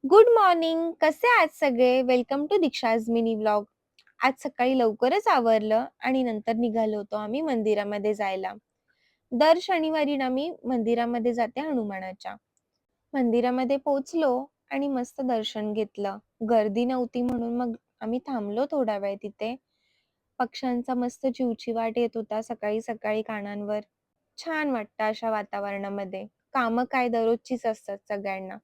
Good morning. कसे आहात सगळे? Welcome to Diksha's mini vlog. आज सकाळी लवकरच आवरलं आणि नंतर निघालो होतो आम्ही मंदिरामध्ये जायला. दर शनिवारी ना मी मंदिरामध्ये जाते हनुमानाच्या. मंदिरामध्ये पोहोचलो आणि मस्त दर्शन घेतलं. गर्दी नव्हती म्हणून मग आम्ही थांबलो थोडा वेळ तिथे. पक्ष्यांचा मस्त चिवचिवाट येत होता सकाळी सकाळी कानांवर. छान वाटतं अशा वातावरणामध्ये. कामं काय दररोजचीच असतात सगळ्यांना.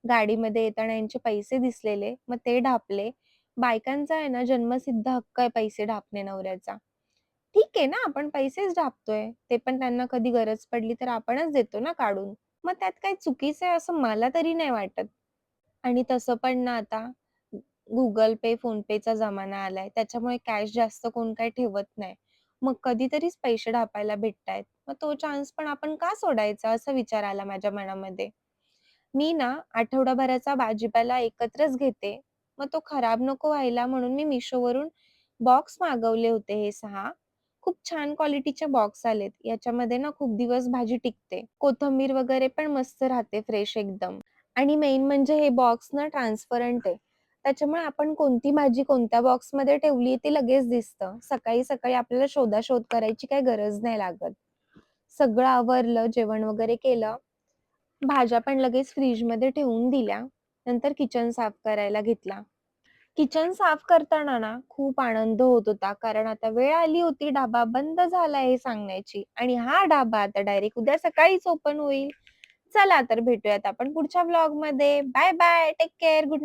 गाडीमध्ये येताना यांचे पैसे दिसलेले, मग ते ढापले. बायकांचा आहे ना जन्मसिद्ध हक्क आहे पैसे ढापणे नवऱ्याचा. ठीक आहे ना, आपण पैसेच ढापतोय. ते पण त्यांना कधी गरज पडली तर आपणच देतो ना काढून. मग त्यात काही चुकीचं आहे असं मला तरी नाही वाटत. आणि तसं पण ना आता Google Pay, PhonePeचा जमाना आलाय. त्याच्यामुळे कॅश जास्त कोण काही ठेवत नाही. मग कधीतरीच पैसे ढापायला भेटतायत. मग तो चान्स पण आपण का सोडायचा असा विचार आला माझ्या मनामध्ये. मी ना आठवडाभराचा भाजीपाला एकत्रच घेते. मग तो खराब नको व्हायला म्हणून मी Mishoवरून बॉक्स मागवले होते हे 6. खूप छान क्वालिटीचे बॉक्स आलेत. याच्यामध्ये ना खूप दिवस भाजी टिकते. कोथिंबीर वगैरे पण मस्त राहते फ्रेश एकदम. आणि मेन म्हणजे हे बॉक्स ना ट्रान्सपरंट आहे. त्याच्यामुळे आपण कोणती भाजी कोणत्या बॉक्समध्ये ठेवली ते लगेच दिसतं. सकाळी-सकाळी आपल्याला शोधाशोध करायची काही गरज नाही लागत. सगळं आवरलं, जेवण वगैरे केलं. भाज्या पण लगेच फ्रीजमध्ये ठेवून दिल्या. नंतर किचन साफ करायला घेतला. किचन साफ करताना ना खूप आनंद होत होता. कारण आता वेळ आली होती ढाबा बंद झालाय हे सांगण्याची आणि हा ढाबा आता डायरेक्ट उद्या सकाळीच ओपन होईल. चला तर भेटूयात आपण पुढच्या व्लॉगमध्ये. Bye bye. Take care. Good